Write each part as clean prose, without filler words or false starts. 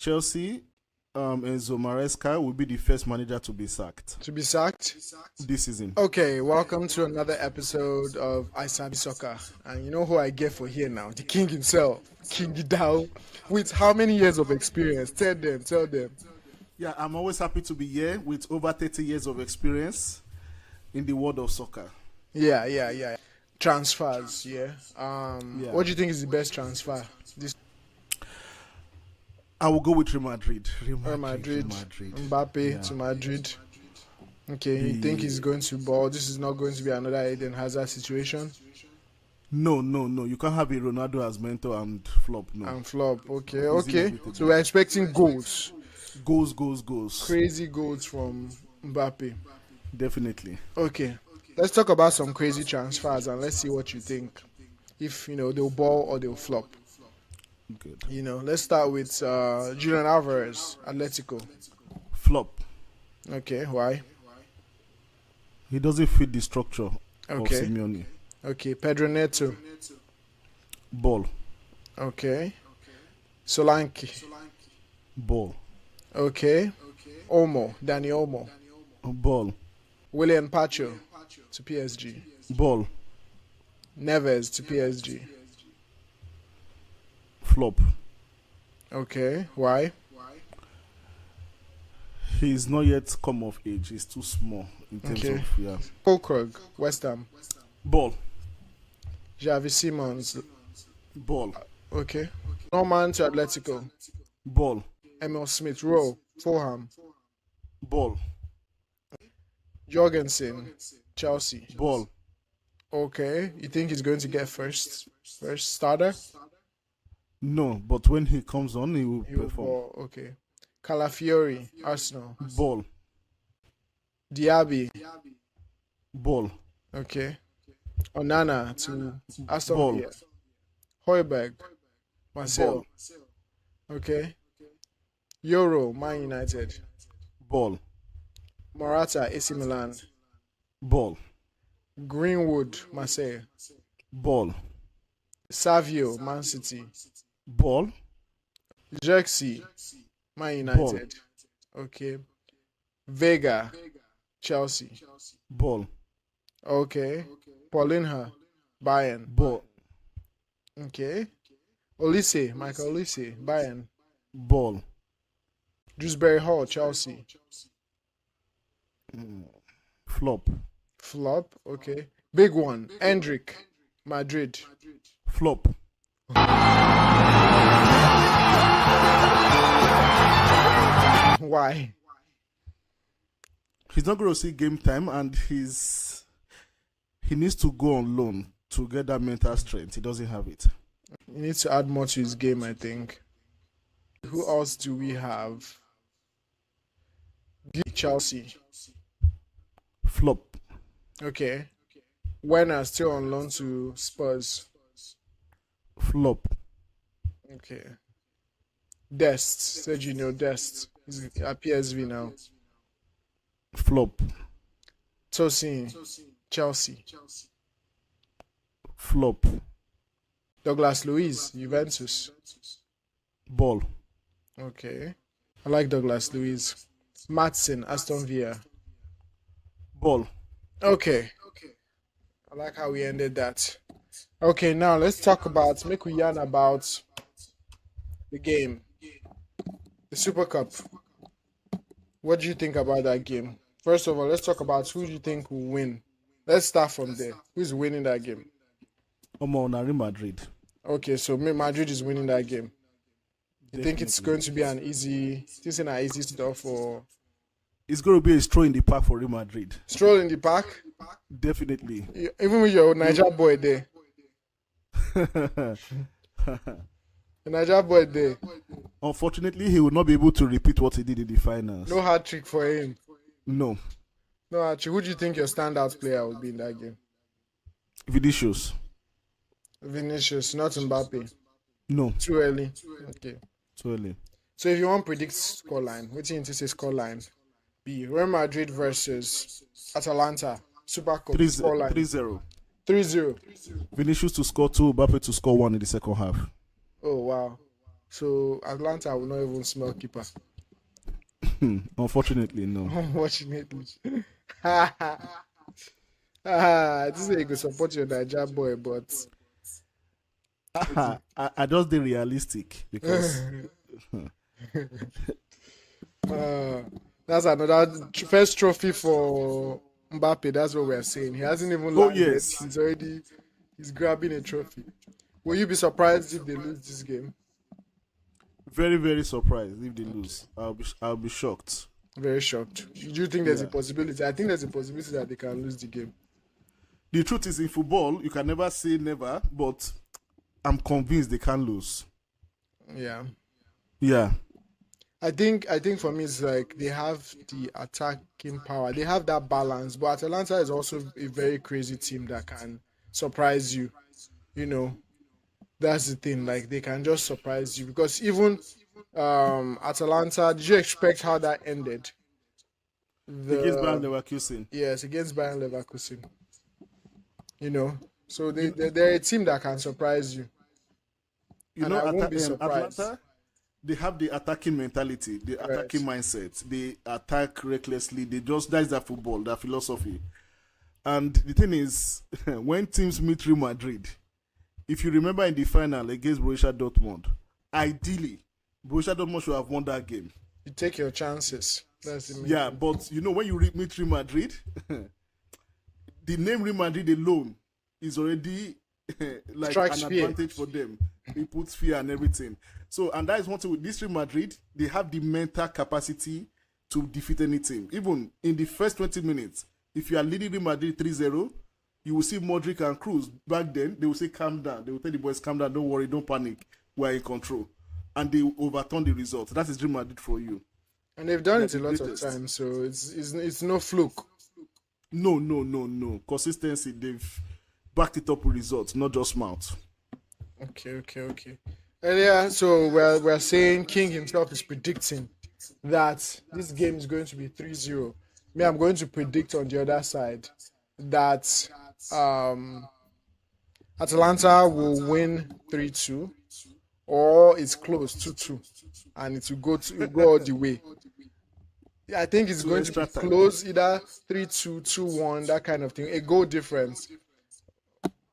Chelsea, ENZO MARESCA will be the first manager to be sacked To be sacked? this season. Okay, welcome to another episode of I Sabi Soccer. And you know who I get for here now? The king himself, King Dow, with how many years of experience? Tell them. Yeah, I'm always happy to be here with over 30 years of experience in the world of soccer. Yeah. Transfers, yeah. What do you think is the best transfer? I will go with Real Madrid. Real Madrid. Mbappe to Madrid. Okay, you think he's going to ball? This is not going to be another Eden Hazard situation? No. You can't have a Ronaldo as mentor and flop. No. And flop. Okay. So we're expecting goals. Goals. Crazy goals from Mbappe. Definitely. Okay. Let's talk about some crazy transfers and let's see what you think. If, they'll ball or they'll flop. Good. Let's start with Julian Alvarez, Atletico. Flop. Okay, why? He doesn't fit the structure of Simeone. Okay, Pedro Neto. Ball. Okay. Solanke. Ball. Okay. Danny Olmo. Ball. William Pacho to PSG. Ball. Neves to PSG. Flop. Okay, why? He's not yet come of age. He's too small in terms of Fulkrug, West Ham. Ball. Javi Simons. Ball. Okay. Norman to Atletico. Ball. Emil Smith Rowe, Fulham. Ball. Jorgensen, Chelsea. Ball. Okay. You think he's going to get first starter? No, but when he comes on, he will perform. Ball. Okay. Calafiori, Arsenal. Ball. Diaby. Ball. Okay. Onana to Aston Ball. Villa. Højbjerg, Marcel. Ball. Okay. Euro, Man United. Ball. Morata, AC Milan. Ball. Greenwood, Marseille. Ball. Savio, Man City. Ball. Xerxes, Man United. Okay. Vega, Chelsea. Ball. Okay. Paulinho, Bayern. Ball. Okay. Michael Olise, Bayern. Ball. Dewsbury Hall, Chelsea. Flop. Flop, okay. Big one, Hendrick, Madrid. Flop. Why? He's not going to see game time, and he needs to go on loan to get that mental strength. He doesn't have it. He needs to add more to his game, I think. Who else do we have? Chelsea. Flop. Okay. Werner still on loan to Spurs. Flop. Okay. Sergio Dest. He's at PSV now. Flop. Tosin, Chelsea. Flop. Douglas Luiz, Juventus. Ball. Okay. I like Douglas Luiz. Matson, Aston Villa. Ball. Okay. I like how we ended that. Okay, now let's talk about, make we yarn about the game. The Super Cup. What do you think about that game? First of all, let's talk about who do you think will win. Let's start from there. Who's winning that game? Real Madrid. Okay, so Madrid is winning that game. You think it's going to be an easy stuff, or it's going to be a stroll in the park for Real Madrid? Stroll in the park? Definitely. Even with your Niger boy there. The Niger boy there. Unfortunately, he will not be able to repeat what he did in the finals. No hat trick for him. No. No hat trick. Who do you think your standout player will be in that game? Vinicius, not Mbappe. No. Too early. Okay. Too early. So if you want to predict scoreline, what do you say scoreline? Be Real Madrid versus Atalanta. Super Cup scoreline. 3-0. 3-0. Vinicius to score 2, Mbappe to score 1 in the second half. Oh, wow. So Atlanta will not even smell keeper. Unfortunately, no. Unfortunately. This is you could support your Niger boy, but I just did realistic because uh, that's another first trophy for Mbappe. That's what we're saying. He hasn't even oh landed. yes, He's grabbing a trophy. Will you be surprised if they lose this game? very very surprised if they lose. I'll be shocked. Very shocked. Do you think there's a Yeah. possibility? I think there's a possibility that they can lose the game. The truth is, in football, you can never say never, but I'm convinced they can lose. Yeah. Yeah. I think for me it's like they have the attacking power. They have that balance, but Atalanta is also a very crazy team that can surprise you. You know, that's the thing. Like they can just surprise you because even Atalanta, did you expect how that ended? Against Bayern The Leverkusen. Yes, against Bayern Leverkusen. You know, so they're a team that can surprise you, You and know, I won't be surprised. Atlanta, they have the attacking mentality, the Right. attacking mindset. They attack recklessly. That's their football, their philosophy. And the thing is, when teams meet Real Madrid, if you remember in the final against Borussia Dortmund, ideally, Borussia Dortmund should have won that game. You take your chances. That's the main Yeah, thing. but you know, when you meet Real Madrid, the name Real Madrid alone is already like Strikes an fear. advantage for them. It puts fear and everything. So, and that is one thing with this Real Madrid, they have the mental capacity to defeat any team. Even in the first 20 minutes, if you are leading Real Madrid 3-0, you will see Modric and Cruz. Back then, they will say, calm down. They will tell the boys, calm down, don't worry, don't panic. We're in control. And they overturn the result. That is Real Madrid for you. And they've done They're it a the lot of greatest. times, so it's no fluke. No. Consistency, they've backed it up with results, not just mouth. Okay. Earlier, so we're saying King himself is predicting that this game is going to be 3-0. Me, I'm going to predict on the other side that um Atalanta will win 3-2 or it's close 2-2 and it will go all the way. Yeah, I think it's To going to extra be time. close, either 3-2, 2-1, that kind of thing. A goal difference.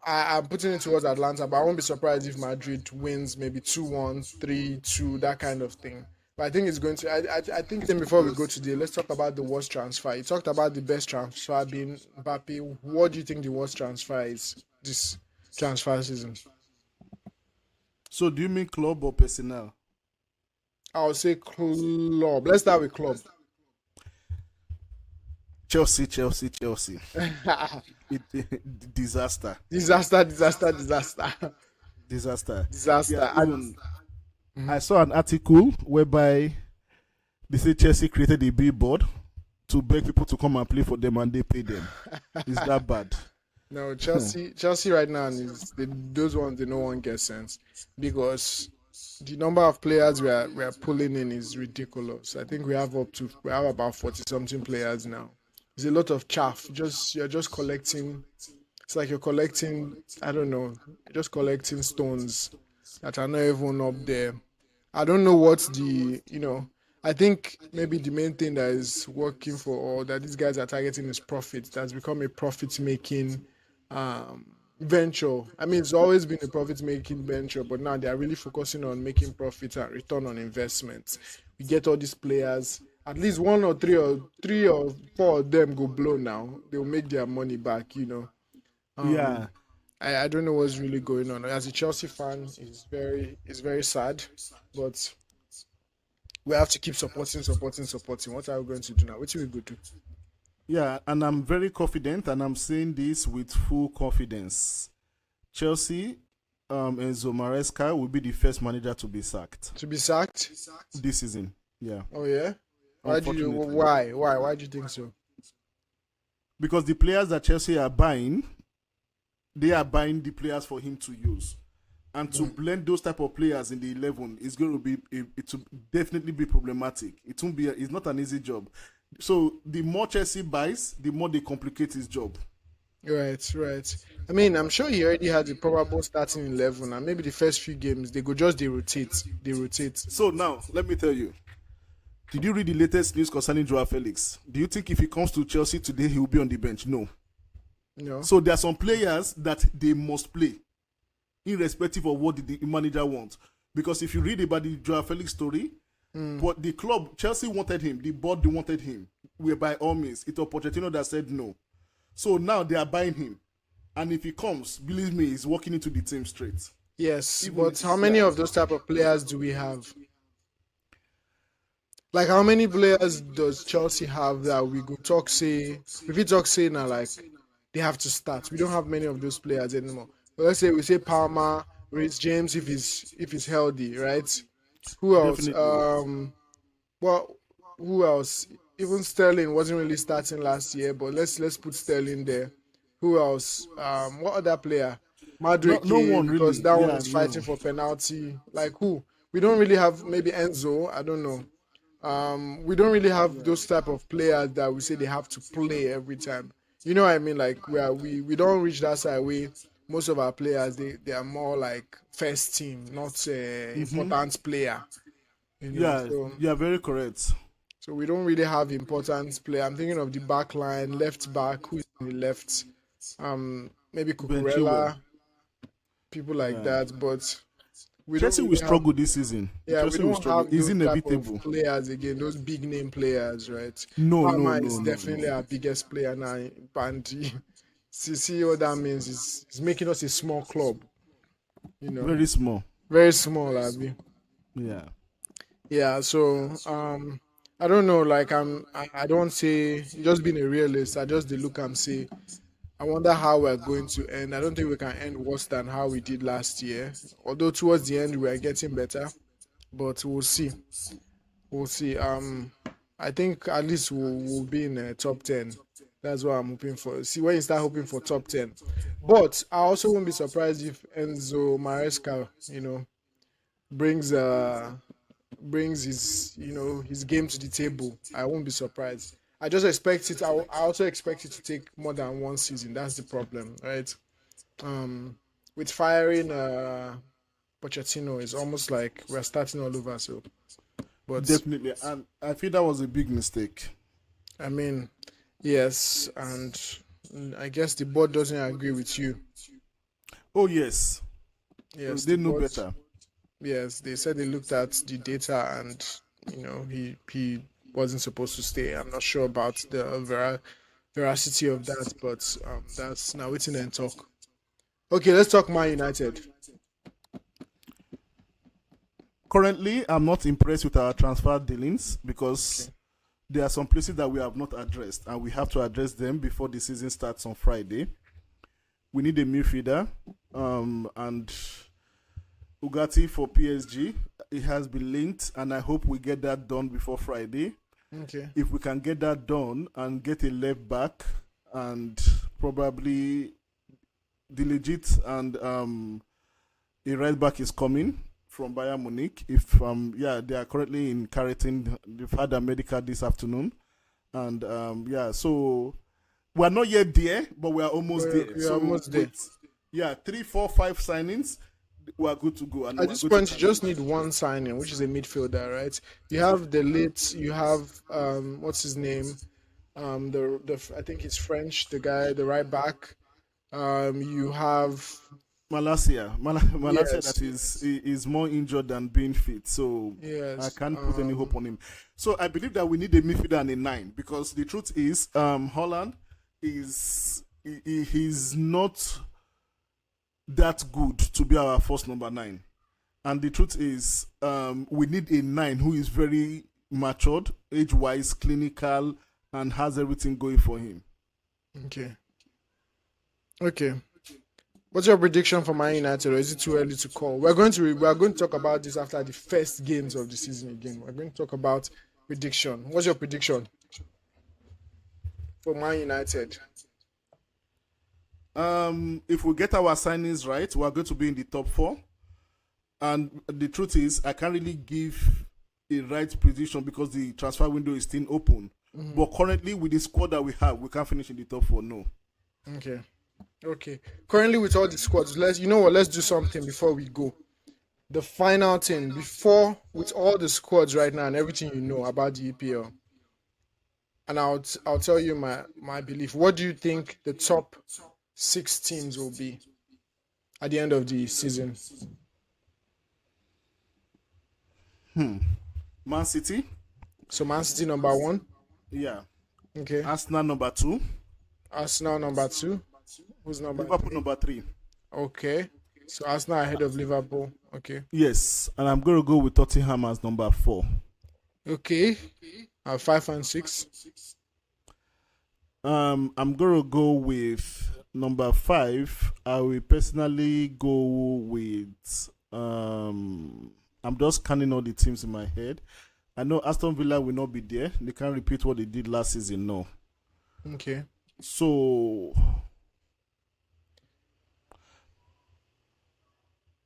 I'm putting it towards Atlanta, but I won't be surprised if Madrid wins maybe 2-1, 3-2, that kind of thing. But I think it's going to. I think then before we go today, let's talk about the worst transfer. You talked about the best transfer being Mbappe. What do you think the worst transfer is this transfer season? So, do you mean club or personnel? I'll say club. Let's start with club. Chelsea. Disaster. Disaster. Yeah, Disaster. even I saw an article whereby they say Chelsea created a billboard to beg people to come and play for them and they pay them. Is that bad? No, Chelsea right now is those ones they no one gets sense because the number of players we are pulling in is ridiculous. I think we have about 40 something players now. There's a lot of chaff. You're just collecting. It's like you're collecting. I don't know. You're just collecting stones that are not even up there. I don't know what I think maybe the main thing that is working for or that these guys are targeting is profit. That's become a profit making venture. I mean, it's always been a profit making venture, but now they are really focusing on making profit and return on investment. We get all these players, at least one or three or four of them go blow now. They'll make their money back. Yeah. I don't know what's really going on. As a Chelsea fan, it's very sad, but we have to keep supporting. What are we going to do now? What will we go do? Yeah, and I'm very confident, and I'm saying this with full confidence. Chelsea, Enzo Maresca will be the first manager to be sacked To be sacked? this season. Yeah, Oh yeah. unfortunately. Why do you think so? Because the players that Chelsea are buying, they are buying the players for him to use. And to blend those type of players in the 11 is going to be, it will definitely be problematic. It won't be, it's not an easy job. So the more Chelsea buys, the more they complicate his job. Right. I mean, I'm sure he already had the probable starting 11, and maybe the first few games they go just they rotate. So now, let me tell you. Did you read the latest news concerning Joao Felix? Do you think if he comes to Chelsea today, he will be on the bench? No. No. So there are some players that they must play, irrespective of what the manager wants. Because if you read about the Joao Felix story, but the club, Chelsea wanted him, the board wanted him, where by all means, it was Pochettino that said no. So now they are buying him. And if he comes, believe me, he's walking into the team straight. Yes, Even but if- how many of those type of players do we have? Like, how many players does Chelsea have that we go talk say? If we talk say now, like they have to start. We don't have many of those players anymore. But let's say we say Palmer, Reece James if he's healthy, right? Who else? Definitely. Well, who else? Even Sterling wasn't really starting last year, but let's put Sterling there. Who else? What other player? No, no Madrid, one because really. that one Yeah, is fighting no. for penalty. Like who? We don't really have maybe Enzo. I don't know. We don't really have those type of players that we say they have to play every time. You know what I mean? Like we don't reach that side where most of our players they are more like first team, not important player. You know, Yeah, so you are very correct. so we don't really have important player. I'm thinking of the back line, left back, who's in the left, maybe Ben Chilwell. Cucurella, people like Yeah. that, but we don't Chelsea will really have. struggle this season. Yeah, we Chelsea will don't struggle. have It's those type of inevitable. players again, those big name players, right? No, no, Palmer no, is no, no. definitely our biggest player now, and see what that means is it's making us a small club, you know, Very small. very small, Abby. Yeah. Yeah, so I don't know, like I don't say just being a realist, I just dey look and say I wonder how we're going to end. I don't think we can end worse than how we did last year. Although towards the end we are getting better, but we'll see. We'll see. I think at least we'll be in top 10. That's what I'm hoping for. See, when you start hoping for top 10. But I also won't be surprised if Enzo Maresca, brings brings his his game to the table. I won't be surprised. I just expect it. I also expect it to take more than one season. That's the problem, right? With firing Pochettino, it's almost like we're starting all over. So, but Definitely. And I feel that was a big mistake. I mean, yes, and I guess the board doesn't agree with you. Oh, yes. Yes, They the know board. better. Yes, they said they looked at the data and he wasn't supposed to stay. I'm not sure about the veracity of that, but that's now waiting and talk. Okay, let's talk Man United. Currently, I'm not impressed with our transfer dealings because there are some places that we have not addressed, and we have to address them before the season starts on Friday. We need a midfielder, and Ugati for PSG. It has been linked, and I hope we get that done before Friday. Okay. If we can get that done and get a left back and probably the legit and a right back is coming from Bayern Munich. If they are currently in Carrington. They've had a medical this afternoon, and so we're not yet there, but we are almost there. We're So almost there. 3, 4, 5 signings, we are good to go. And At we are this good to point, you just challenge. need one signing, which is a midfielder, right? You have the late, you have what's his name? The I think he's French, the guy, the right back. You have Malasia yes, that is more injured than being fit, so I yes, can't put any hope on him. So I believe that we need a midfielder and a 9 because the truth is, Holland he's not that good to be our first number 9, and the truth is, we need a 9 who is very matured, age-wise, clinical, and has everything going for him. okay, okay. What's your prediction for Man United, or is it too early to call? We are going to talk about this after the first games of the season again. We're going to talk about prediction. What's your prediction for Man United? If we get our signings right, we are going to be in the top 4. And the truth is, I can't really give a right prediction because the transfer window is still open. But currently, with the squad that we have, we can't finish in the top 4. No. Okay. Okay. Currently, with all the squads, let's do something before we go. The final thing before, with all the squads right now and everything you know about the EPL, and I'll tell you my belief. What do you think the top 6 teams will be at the end of the season? Man City, So Man City number 1. yeah. Okay. Arsenal number 2, Arsenal number 2. Who's number Liverpool 3? number 3. Okay. So Arsenal ahead of Liverpool. Okay. Yes, and I'm going to go with Tottenham as number 4. Okay. 5 and 6. I'm going to go with number 5. I will personally go with. I'm just scanning all the teams in my head. I know Aston Villa will not be there. They can't repeat what they did last season. No. Okay. So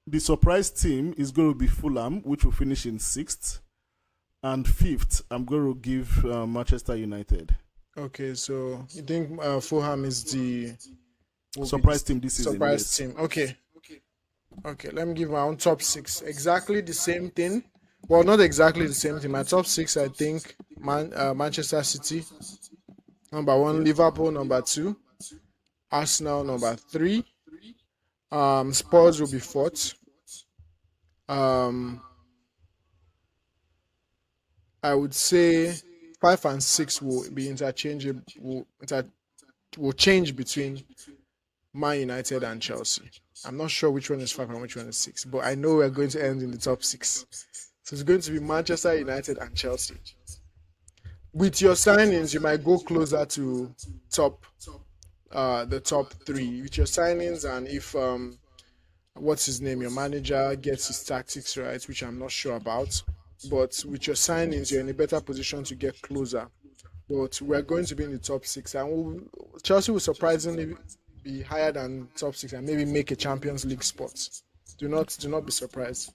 the surprise team is going to be Fulham, which will finish in 6th. And 5th, I'm going to give Manchester United. Okay, so you think Fulham is the Surprise team this season. surprise Yes. team? Okay. Okay, let me give my own top 6. Exactly the same thing. Well, not exactly the same thing. My top 6, I think, Manchester City, number 1, Liverpool, number 2, Arsenal, number 3, Spurs will be 4th. I would say 5 and 6 will be interchangeable. Will change between Man United and Chelsea. I'm not sure which one is 5 and which one is 6, but I know we're going to end in the top 6. So it's going to be Manchester United and Chelsea. With your signings, you might go closer to the top 3 with your signings, and if what's his name, your manager gets his tactics right, which I'm not sure about. But with your signings, you're in a better position to get closer. But we're going to be in the top 6, and Chelsea will surprisingly be higher than top 6 and maybe make a Champions League spot. Do not be surprised.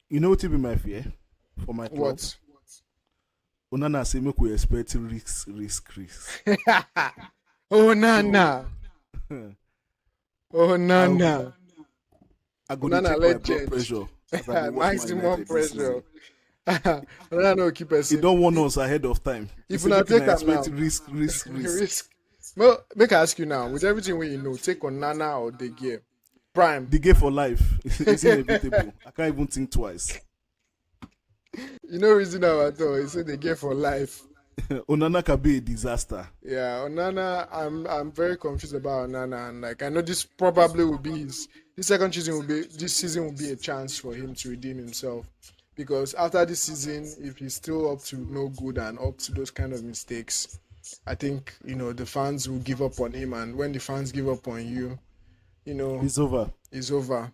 You know what will be my fear for my club? What? Onana say make we expect risk. Oh Nana. Oh Nana. I go to Onana check my blood legend. pressure. as I dey watch Man Maximum United this season. pressure. No, keep us. He don't want us ahead of time. If He una say make take una am expect now. risk. Risk. Well, make I ask you now, with everything we know, take Onana or De Gea? Prime. The game for life is inevitable. I can't even think twice. You know reason now at all. He said De Gea for life. Onana can be a disaster. Yeah, Onana, I'm very confused about Onana, and like I know this probably will be this season will be a chance for him to redeem himself, because after this season, if he's still up to no good and up to those kind of mistakes, I think the fans will give up on him, and when the fans give up on you, It's over. it's over.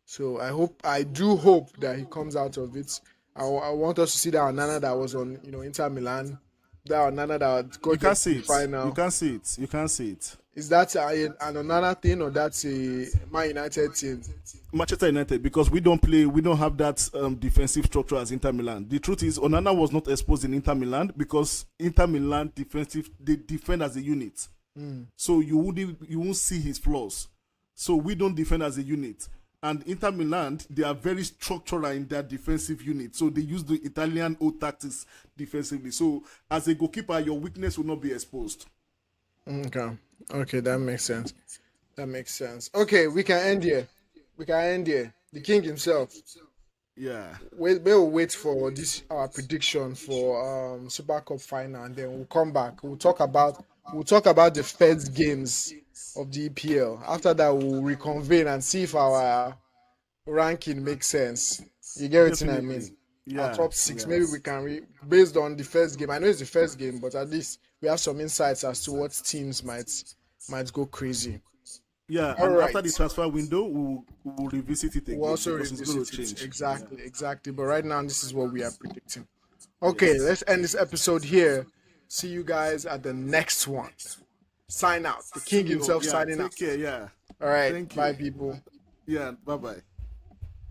So I do hope that he comes out of it. I want us to see that Onana that was on Inter Milan. That Onana that got You can't to see the it. final. You can't see it. You can't see it. Is that an Onana thing, or that's a Man United thing? Manchester United, because we don't have that defensive structure as Inter Milan. The truth is, Onana was not exposed in Inter Milan because Inter Milan they defend as a unit. So you won't see his flaws. So we don't defend as a unit. And Inter Milan, they are very structural in their defensive unit. So they use the Italian old tactics defensively. So as a goalkeeper, your weakness will not be exposed. Okay, that makes sense. Okay, we can end here. The king himself. Yeah. We'll wait for our prediction for Super Cup final, and then we'll come back. We'll talk about the first games of the EPL. After that, we'll reconvene and see if our ranking makes sense. You get what I mean? Yeah. Our top 6. Maybe we can based on the first game. I know it's the first game, but at least we have some insights as to what teams might go crazy. Yeah, All and right. after the transfer window, we'll revisit it again. We'll also because it's going revisit to it. change. Exactly. But right now, this is what we are predicting. Okay, Let's end this episode here. See you guys at the next one. Sign out. The king himself signing out. Take care, yeah. All right. Thank you. Bye, people. Yeah, bye-bye.